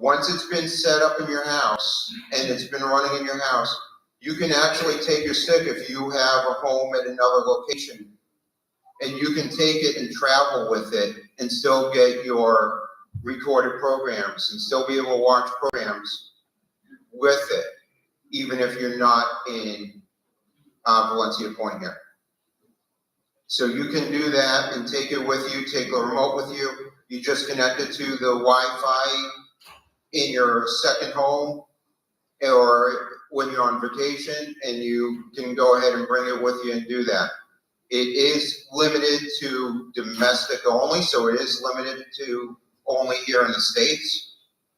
Once it's been set up in your house and it's been running in your house, you can actually take your stick if you have a home at another location, and you can take it and travel with it and still get your recorded programs and still be able to watch programs with it, even if you're not in Valencia Point here. So you can do that and take it with you, take the remote with you. You just connect it to the Wi-Fi in your second home or when you're on vacation, and you can go ahead and bring it with you and do that. It is limited to domestic only, so it is limited to only here in the States.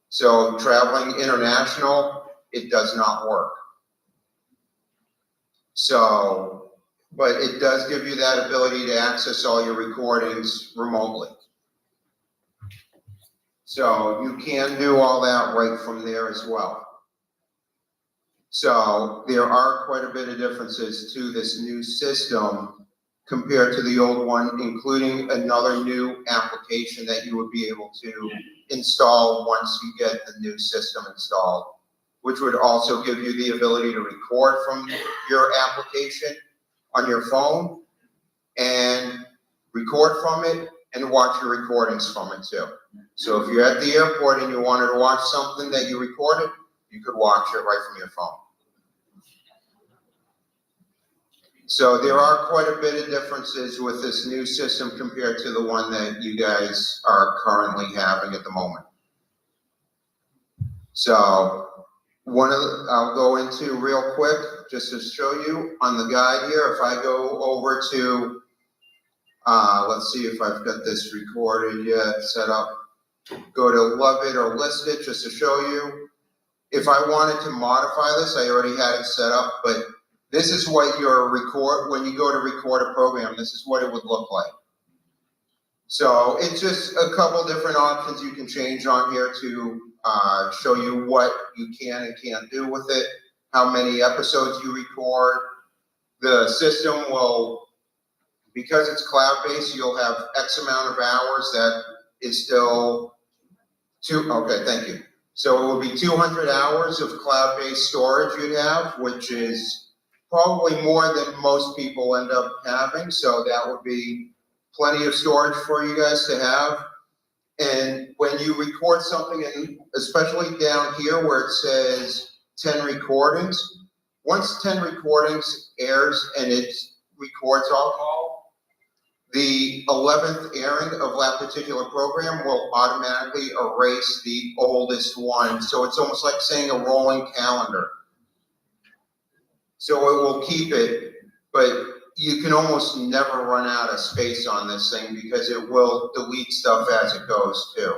So traveling international, it does not work. So, but it does give you that ability to access all your recordings remotely. So you can do all that right from there as well. So there are quite a bit of differences to this new system compared to the old one, including another new application that you would be able to install once you get the new system installed, which would also give you the ability to record from your application on your phone and record from it and watch your recordings from it too. So if you're at the airport and you wanted to watch something that you recorded, you could watch it right from your phone. So there are quite a bit of differences with this new system compared to the one that you guys are currently having at the moment. So I'll go into real quick just to show you on the guide here. If I go over to, let's see if I've got this recorded yet, set up. Go to love it or list it just to show you. If I wanted to modify this, I already had it set up, but this is what your when you go to record a program, this is what it would look like. So it's just a couple different options you can change on here to show you what you can and can't do with it, how many episodes you record. The system will, because it's cloud-based, you'll have X amount of hours that is still okay, thank you. So it will be 200 hours of cloud-based storage you'd have, which is probably more than most people end up having. So that would be plenty of storage for you guys to have. And when you record something, and especially down here where it says 10 recordings, once 10 recordings airs and it records all, the 11th airing of that particular program will automatically erase the oldest one. So it's almost like saying a rolling calendar. So it will keep it, but you can almost never run out of space on this thing because it will delete stuff as it goes too.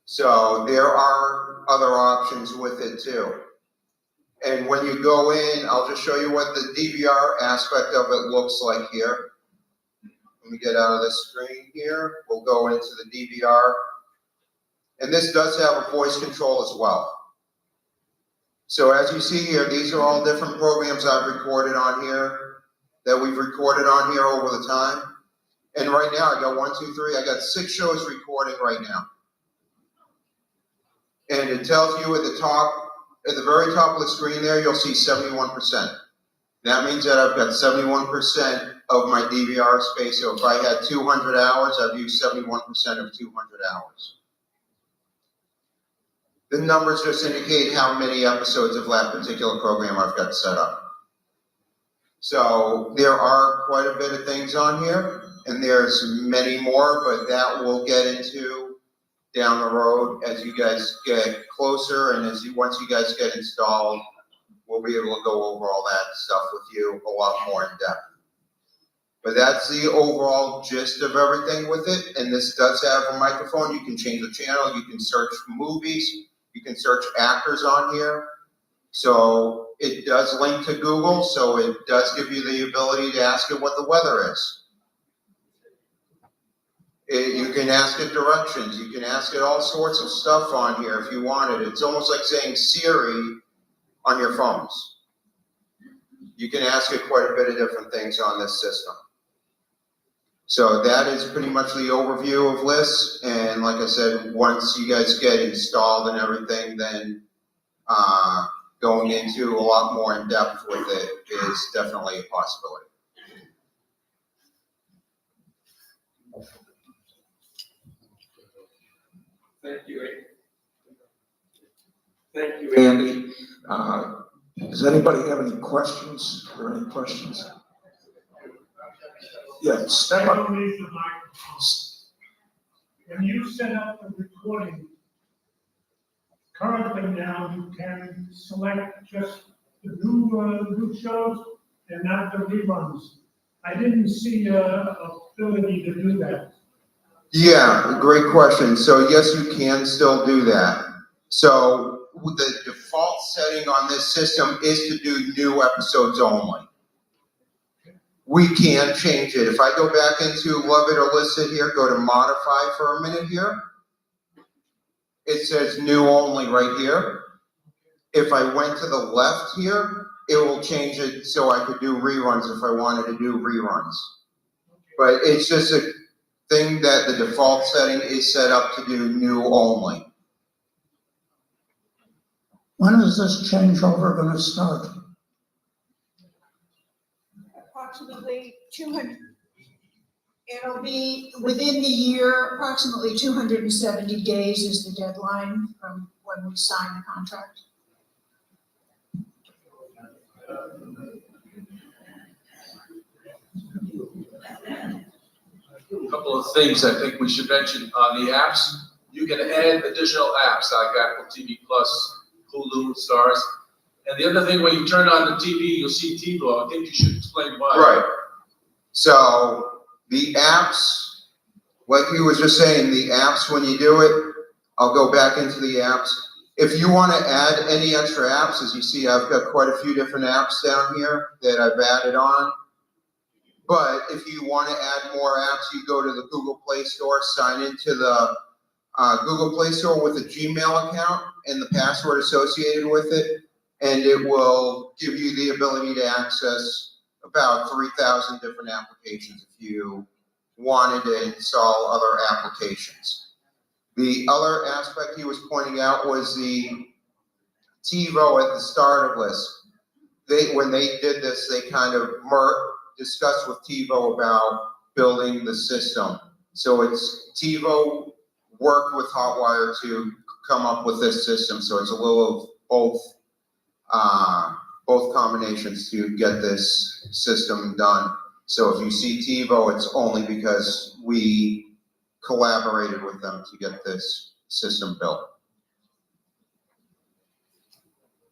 So there are other options with it too. And when you go in, I'll just show you what the DVR aspect of it looks like here. Let me get out of this screen here. We'll go into the DVR. And this does have a voice control as well. So as you see here, these are all different programs I've recorded on here, that we've recorded on here over the time. And right now I got 1, 2, 3, I got 6 shows recording right now. And it tells you at the top, at the very top of the screen there, you'll see 71%. That means that I've got 71% of my DVR space. So if I had 200 hours, I've used 71% of 200 hours. The numbers just indicate how many episodes of that particular program I've got set up. So there are quite a bit of things on here, and there's many more, but that we'll get into down the road as you guys get closer, and once you guys get installed, we'll be able to go over all that stuff with you a lot more in depth. But that's the overall gist of everything with it, and this does have a microphone. You can change the channel, you can search movies, you can search actors on here. So it does link to Google, so it does give you the ability to ask it what the weather is. You can ask it directions. You can ask it all sorts of stuff on here if you wanted. It's almost like saying Siri on your phones. You can ask it quite a bit of different things on this system. So that is pretty much the overview of lists. And like I said, once you guys get installed and everything, then going into a lot more in depth with it is definitely a possibility. Thank you, Andy. Does anybody have any questions or any questions? Yeah, step up. When you set up the recording, currently now you can select just the new shows and not the reruns. I didn't see a ability to do that. Yeah, great question. So yes, you can still do that. So the default setting on this system is to do new episodes only. We can change it. If I go back into Love It or List It here, go to modify for a minute here. It says new only right here. If I went to the left here, it will change it so I could do reruns if I wanted to do reruns. But it's just a thing that the default setting is set up to do new only. When is this changeover going to start? Approximately 200, it'll be within the year, approximately 270 days is the deadline from when we sign the contract. A couple of things I think we should mention on the apps. You can add additional apps like Apple TV Plus, Hulu, Stars. And the other thing, when you turn on the TV, you'll see TiVo. I think you should explain why. Right. So the apps, like you was just saying, the apps, when you do it, I'll go back into the apps. If you want to add any extra apps, as you see, I've got quite a few different apps down here that I've added on. But if you want to add more apps, you go to the Google Play Store, sign into the Google Play Store with a Gmail account and the password associated with it, and it will give you the ability to access about 3,000 different applications if you wanted to install other applications. The other aspect he was pointing out was the TiVo at the start of list. When they did this, they kind of discussed with TiVo about building the system. So it's TiVo worked with Hotwire to come up with this system. So it's a little of both combinations to get this system done. So if you see TiVo, it's only because we collaborated with them to get this system built.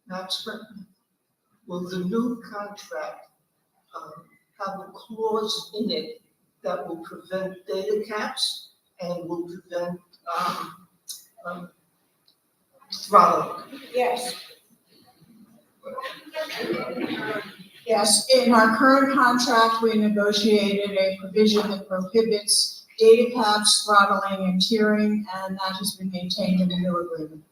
That's right. Will the new contract have a clause in it that will prevent data caps and will prevent throttling? Yes. Yes, in our current contract, we negotiated a provision that prohibits data caps, throttling, and tiering, and that has been maintained in the new agreement.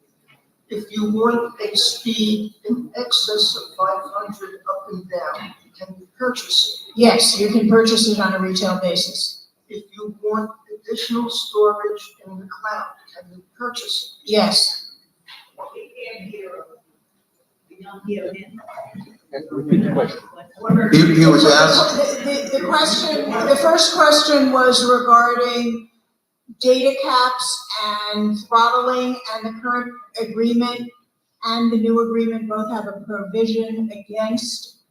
If you want a speed in excess of 500 up and down, can you purchase it? Yes, you can purchase it on a retail basis. If you want additional storage in the cloud, can you purchase it? Yes. Repeat the question. He was asked. The first question was regarding data caps and throttling, and the current agreement and the new agreement both have a provision against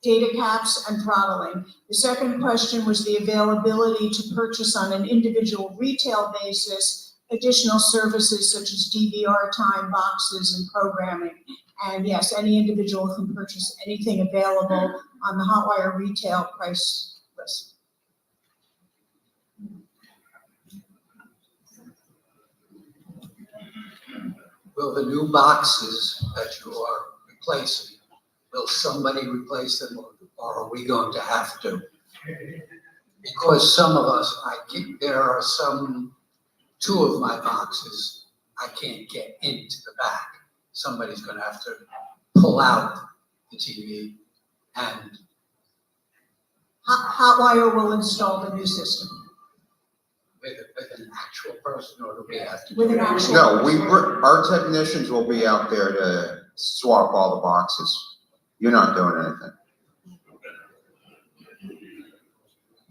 data caps and throttling. The second question was the availability to purchase on an individual retail basis additional services such as DVR time, boxes, and programming. And yes, any individual can purchase anything available on the Hotwire retail price list. Will the new boxes that you are replacing, will somebody replace them or are we going to have to? Because some of us, there are two of my boxes, I can't get into the back. Somebody's going to have to pull out the TV and Hotwire will install the new system With an actual person, or do we have to? with an actual. No, our technicians will be out there to swap all the boxes. You're not doing anything.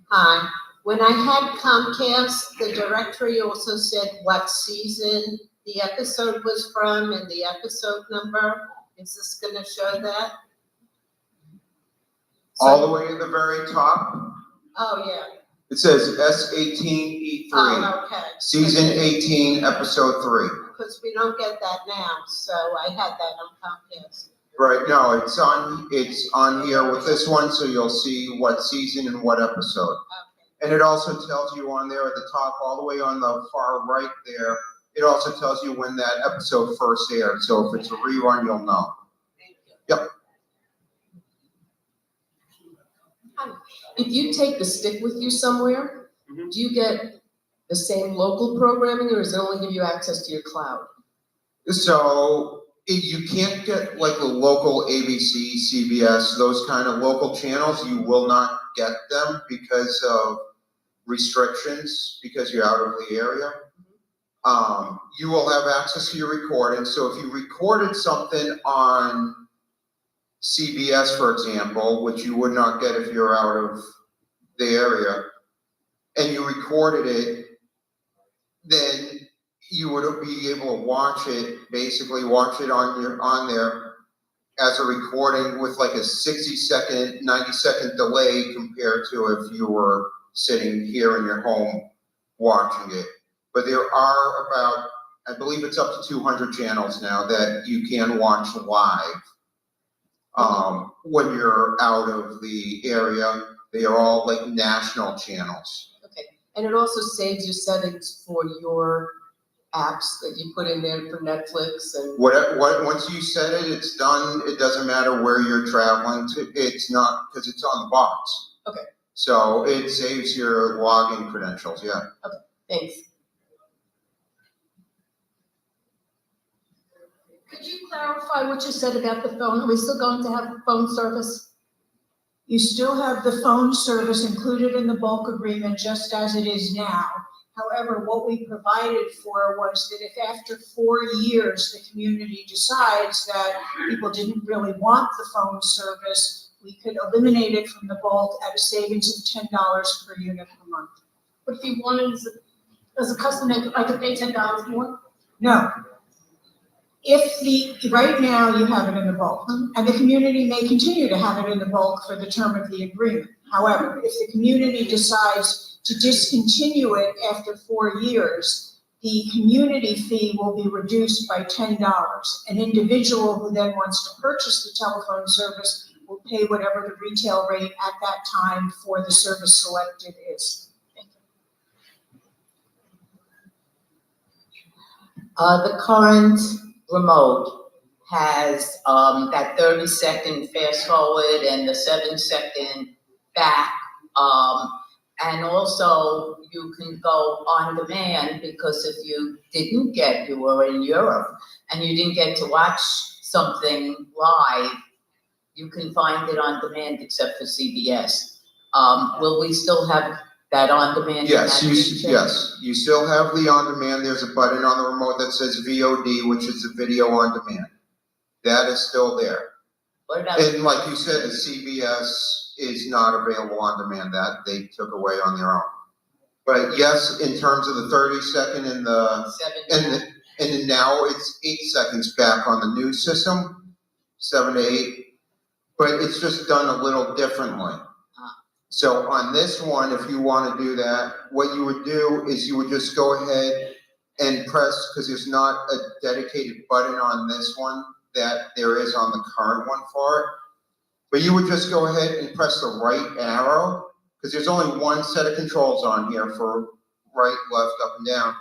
Hi, when I had Comcast, the directory also said what season the episode was from and the episode number. Is this gonna show that? All the way to the very top, Oh, yeah. it says S18E3, Oh, okay. season 18, episode 3. Because we don't get that now, so I had that on Comcast. Right, no, it's on here with this one, so you'll see what season and what episode. Okay. And it also tells you on there at the top, all the way on the far right there, it also tells you when that episode first aired. So if it's a rerun, you'll know. Thank you. Yep. If you take the stick with you somewhere, Mhm. do you get the same local programming, or does it only give you access to your cloud? So you can't get like the local ABC, CBS, those kind of local channels. You will not get them because of restrictions, because you're out of the area. You will have access to your recording. So if you recorded something on CBS, for example, which you would not get if you're out of the area, and you recorded it, then you would be able to watch it, basically watch it on there as a recording with like a 60-second, 90-second delay compared to if you were sitting here in your home watching it. But there are about, I believe it's up to 200 channels now that you can watch live. When you're out of the area, they are all like national channels. Okay, and it also saves you settings for your apps that you put in there for Netflix and. Once you set it, it's done. It doesn't matter where you're traveling to. It's not, because it's on the box. Okay. So it saves your login credentials, yeah. Okay, thanks. Could you clarify what you said about the phone? Are we still going to have phone service? You still have the phone service included in the bulk agreement just as it is now. However, what we provided for was that if after 4 years, the community decides that people didn't really want the phone service, we could eliminate it from the bulk at a savings of $10 per unit per month. But if you wanted as a customer, I could pay $10 more? No. Right now you have it in the bulk, and the community may continue to have it in the bulk for the term of the agreement. However, if the community decides to discontinue it after 4 years, the community fee will be reduced by $10. An individual who then wants to purchase the telephone service will pay whatever the retail rate at that time for the service selected is. The current remote has that 30-second fast forward and the 7-second back. And also you can go on demand, because if you were in Europe and you didn't get to watch something live, you can find it on demand except for CBS. Will we still have that on demand? Yes, you still have the on demand. There's a button on the remote that says VOD, which is the video on demand. That is still there. What about? And like you said, the CBS is not available on demand. That they took away on their own. But yes, in terms of the 30-second and and now it's 8 seconds back on the new system, 7 to 8. But it's just done a little differently. So on this one, if you want to do that, what you would do is you would just go ahead and press, because there's not a dedicated button on this one that there is on the current one for it. But you would just go ahead and press the right arrow, because there's only one set of controls on here for right, left, up, and down.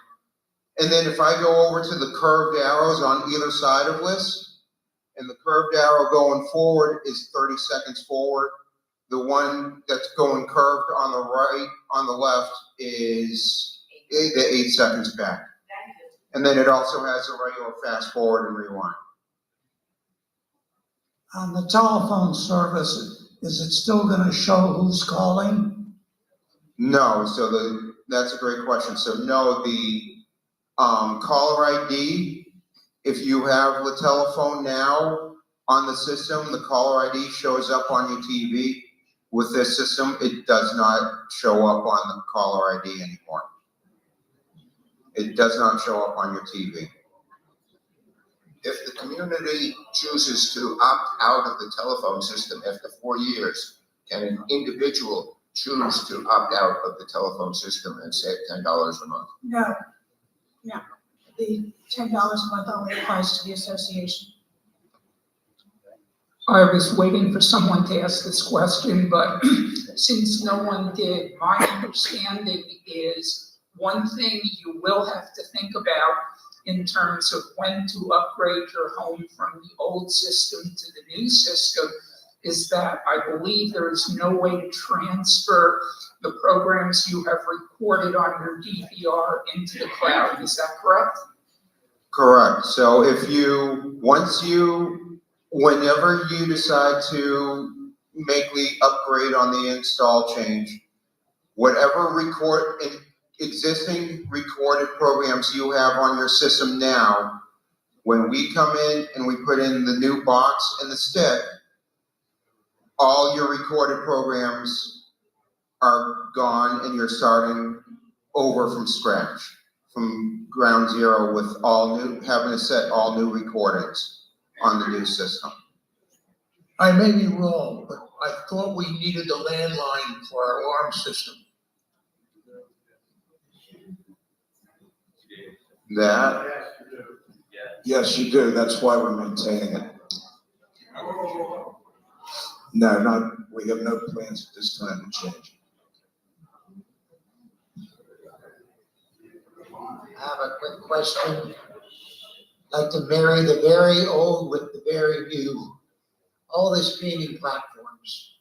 And then if I go over to the curved arrows on either side of this, and the curved arrow going forward is 30 seconds forward. The one that's going curved on the right, on the left is the 8 seconds back. And then it also has a regular fast forward and rewind. On the telephone service, is it still gonna show who's calling? No, that's a great question. So no, the caller ID, if you have the telephone now on the system, the caller ID shows up on your TV. With this system, it does not show up on the caller ID anymore. It does not show up on your TV. If the community chooses to opt out of the telephone system after 4 years, can an individual choose to opt out of the telephone system and save $10 a month? No, no. The $10 a month only applies to the association. I was waiting for someone to ask this question, but since no one did, my understanding is one thing you will have to think about in terms of when to upgrade your home from the old system to the new system is that I believe there is no way to transfer the programs you have recorded on your DVR into the cloud. Is that correct? Correct. So whenever you decide to make the upgrade on the install change, whatever existing recorded programs you have on your system now, when we come in and we put in the new box and the stick, all your recorded programs are gone and you're starting over from scratch, from ground zero with having to set all new recordings on the new system. I may be wrong, but I thought we needed a landline for our alarm system. That, Yes, you do. That's why we're maintaining it. No, we have no plans at this time to change. I have a quick question. I'd like to marry the very old with the very new. All the streaming platforms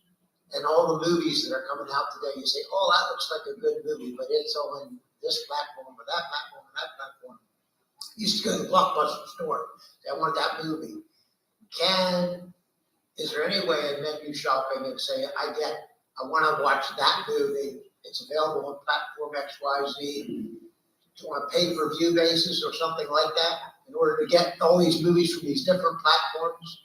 and all the movies that are coming out today, you say, oh, that looks like a good movie, but it's on this platform or that platform or that platform. Used to go to the Blockbuster store. I want that movie. Is there any way in menu shopping and say, I want to watch that movie. It's available on platform XYZ. Do you want a pay-per-view basis or something like that in order to get all these movies from these different platforms?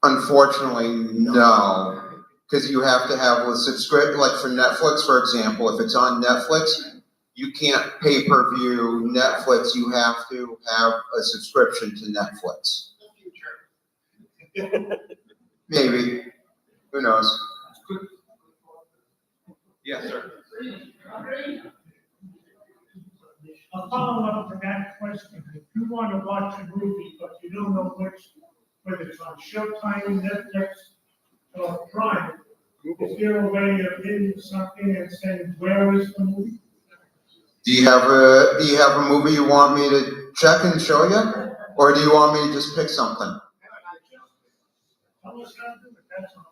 unfortunately, no. Because you have to have a subscription, like for Netflix, for example, if it's on Netflix, you can't pay-per-view Netflix, you have to have a subscription to Netflix. Maybe, who knows? Yes, sir. I'll follow up to that question. If you want to watch a movie, but you don't know whether it's on Showtime, Netflix, or Prime, is there a way of hitting something and saying, where is the movie? Do you have a movie you want me to check and show you? Or do you want me to just pick something? Tell us how to do it, that's all.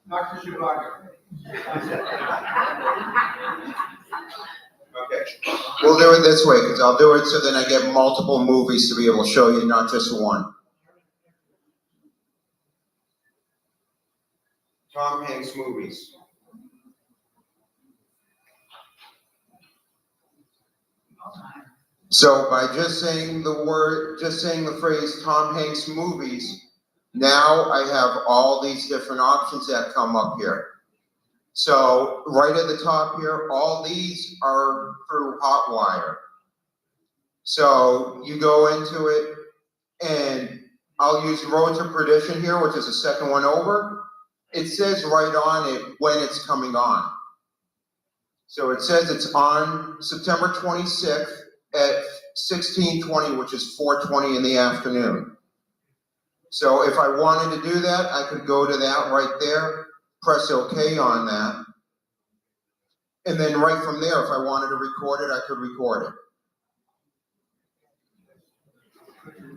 Dr. Zhivago. Okay. We'll do it this way, because I'll do it so then I get multiple movies to be able to show you, not just one. Tom Hanks movies. So by just saying the phrase Tom Hanks movies, now I have all these different options that come up here. So right at the top here, all these are through Hotwire. So you go into it, and I'll use Road to Perdition here, which is the second one over. It says right on it when it's coming on. So it says it's on September 26th at 16:20, which is 4:20 in the afternoon. So if I wanted to do that, I could go to that right there, press OK on that. And then right from there, if I wanted to record it, I could record it.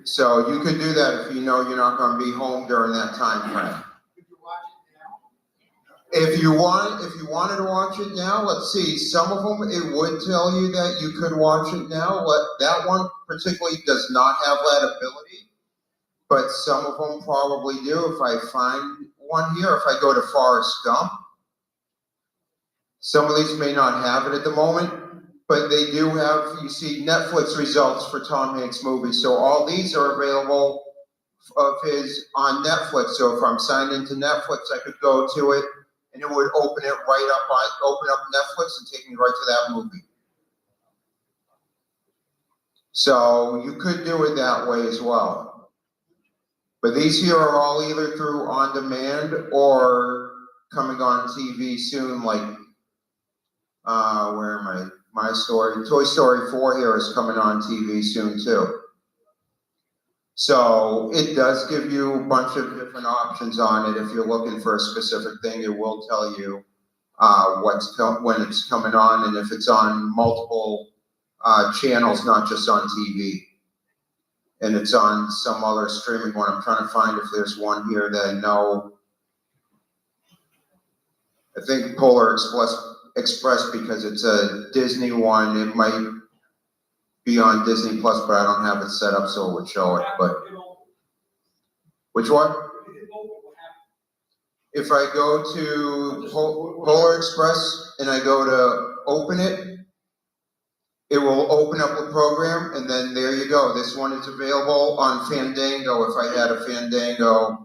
So you could do that if you know you're not going to be home during that time frame. If you wanted to watch it now, let's see, some of them, it would tell you that you could watch it now. That one particularly does not have that ability. but some of them probably do. If I find one here, if I go to Forrest Gump, some of these may not have it at the moment, but they do have, you see Netflix results for Tom Hanks movies. So all these are available of his on Netflix. So if I'm signed into Netflix, I could go to it and it would open it right up, open up Netflix and take me right to that movie. So you could do it that way as well. But these here are all either through on demand or coming on TV soon, like, where am I? My Story, Toy Story 4 here is coming on TV soon too. So it does give you a bunch of different options on it. If you're looking for a specific thing, it will tell you when it's coming on and if it's on multiple channels, not just on TV. And it's on some other streaming one. I'm trying to find if there's one here that I know. I think Polar Express because it's a Disney one. It might be on Disney Plus, but I don't have it set up so it would show it. But which one? If I go to Polar Express and I go to open it, it will open up the program, and then there you go. This one is available on Fandango if I had a Fandango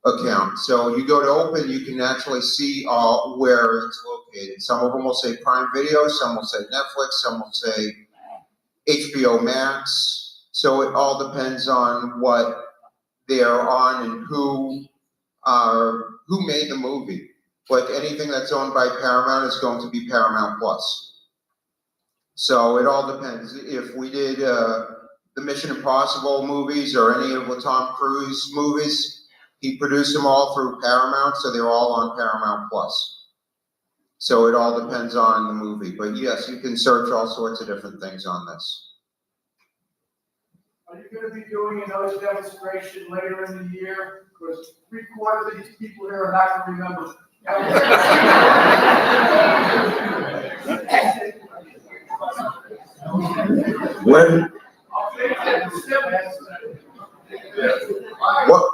account. So you go to open, you can actually see where it's located. Some of them will say Prime Video, some will say Netflix, some will say HBO Max. So it all depends on what they're on and who made the movie. Like anything that's owned by Paramount is going to be Paramount Plus. So it all depends. If we did the Mission Impossible movies or any of the Tom Cruise movies, he produced them all through Paramount, so they're all on Paramount Plus. So it all depends on the movie. But yes, you can search all sorts of different things on this. Are you gonna be doing another demonstration later in the year? Because 3/4 of these people here are not gonna remember. When? What,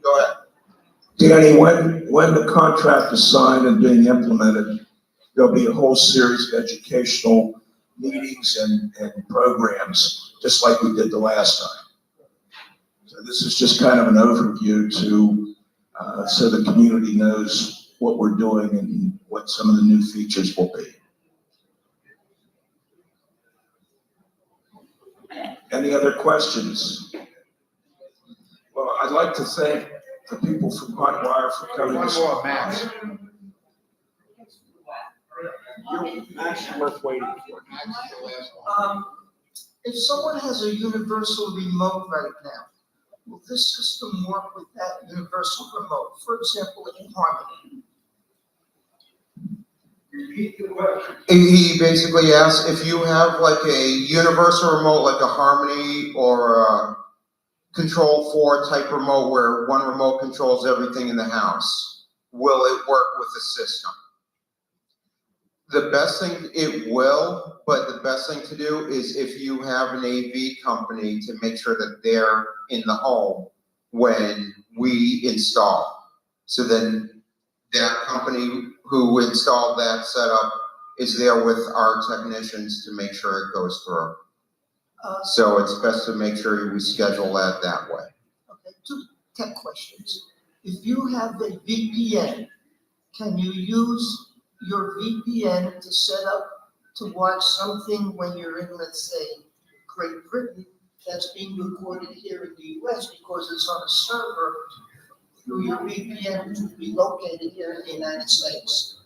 Go ahead. Danny, when the contract is signed and being implemented, there'll be a whole series of educational meetings and programs, just like we did the last time. So this is just kind of an overview so the community knows what we're doing and what some of the new features will be. Any other questions? Well, I'd like to thank the people from Hotwire for coming. One more, Max. Max is worth waiting for. If someone has a universal remote right now, will this system work with that universal remote? For example, in Harmony? He basically asked if you have like a universal remote, like a Harmony or a Control 4 type remote where one remote controls everything in the house, will it work with the system? The best thing, it will, but the best thing to do is if you have an AV company to make sure that they're in the home when we install. So then that company who installed that setup is there with our technicians to make sure it goes through. So it's best to make sure we schedule that way. Okay, 2 tech questions. If you have a VPN, can you use your VPN to set up to watch something when you're in, let's say, Great Britain, that's being recorded here in the US because it's on a server through your VPN to be located here in the United States?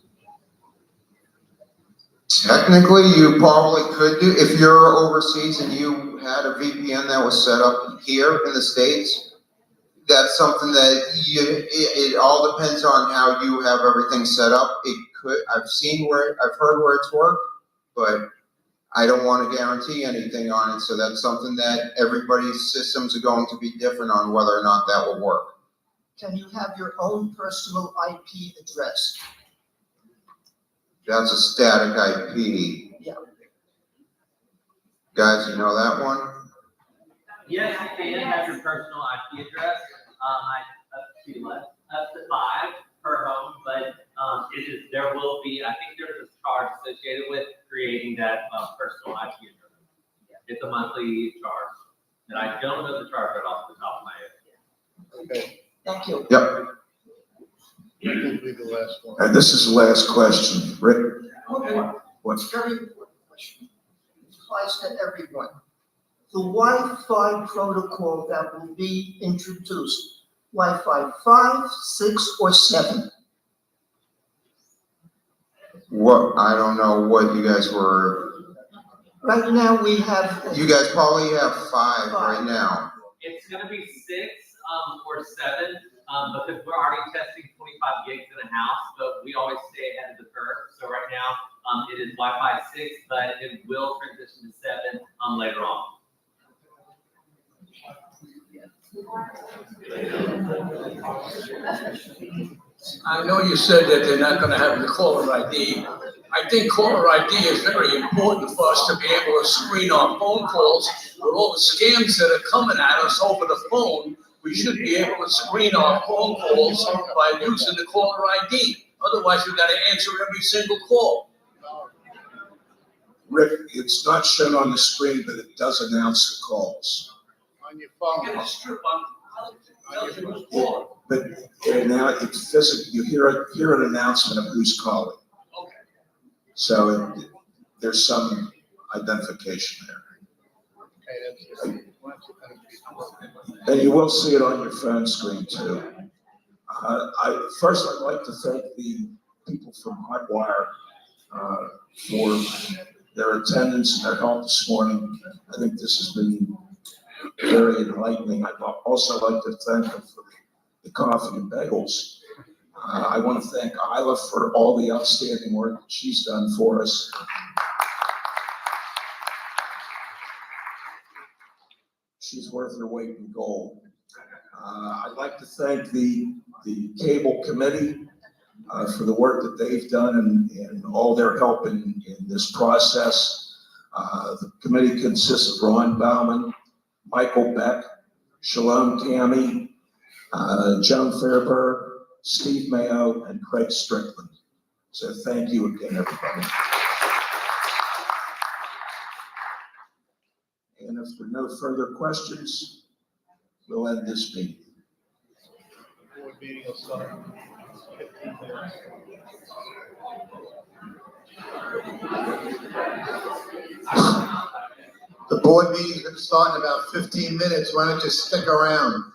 Technically, you probably could do, if you're overseas and you had a VPN that was set up here in the States, that's something that it all depends on how you have everything set up. It could, I've heard where it's worked, but I don't want to guarantee anything on it. So that's something that everybody's systems are going to be different on whether or not that will work. Can you have your own personal IP address? That's a static IP. Yeah. Guys, you know that one? Yes, you can have your personal IP address, up to 5 per home, but, there will be, I think there's a charge associated with creating that, personal IP address. It's a monthly charge, and I don't know the charge right off the top of my head. Okay, thank you. Yep, That will be the last one. and this is the last question. Rick? What? Very important question. It applies to everyone. The Wi-Fi protocol that will be introduced, Wi-Fi 5, 6, or 7? What, I don't know what you guys were, Right now, we have. you guys probably have 5 right now. It's gonna be 6, or 7, because we're already testing 25 gigs in a house, but we always stay ahead of the curve. So right now, it is Wi-Fi 6, but it will transition to 7, later on. I know you said that they're not gonna have the caller ID. I think caller ID is very important for us to be able to screen our phone calls with all the scams that are coming at us over the phone. We should be able to screen our phone calls by using the caller ID. Otherwise, we gotta answer every single call. Rick, it's not shown on the screen, but it does announce the calls. On your phone. It's true, on your phone. But now it's physical, you hear an announcement of who's calling. Okay. So there's some identification there. Okay, that's. And you will see it on your phone screen too. First, I'd like to thank the people from Hotwire for their attendance and their help this morning. I think this has been very enlightening. I'd also like to thank them for the coffee and bagels. I want to thank Isla for all the outstanding work that she's done for us. She's worth her weight in gold. I'd like to thank the cable committee for the work that they've done and all their help in this process. The committee consists of Ron Bauman, Michael Beck, Shalom Tammy, Joan Fairberg, Steve Mayo, and Craig Strickland. So thank you again, everybody. And if there are no further questions, we'll end this meeting. Board meeting will start in 15 minutes. The board meeting is going to start in about 15 minutes. Why don't you stick around?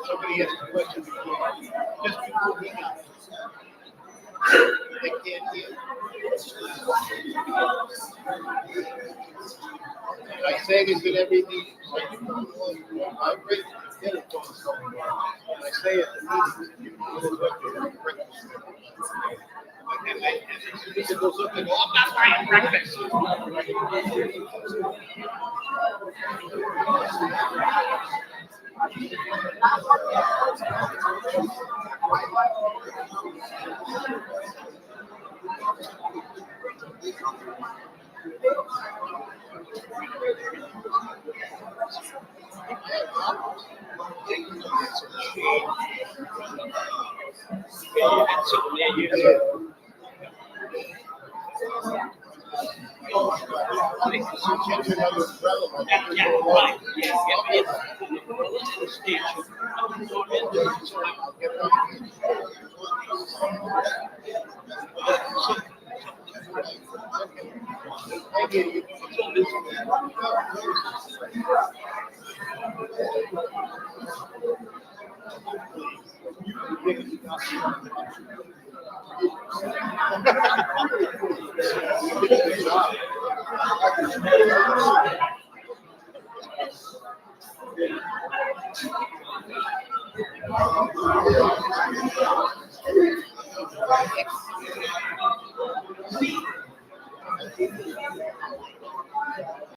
Somebody asked a question before, just before we got. They can't hear. I say this in every meeting. I bring telephones going on. I say it in meetings. And it goes up and I'm not buying breakfast. Yeah, right. Yes, yes.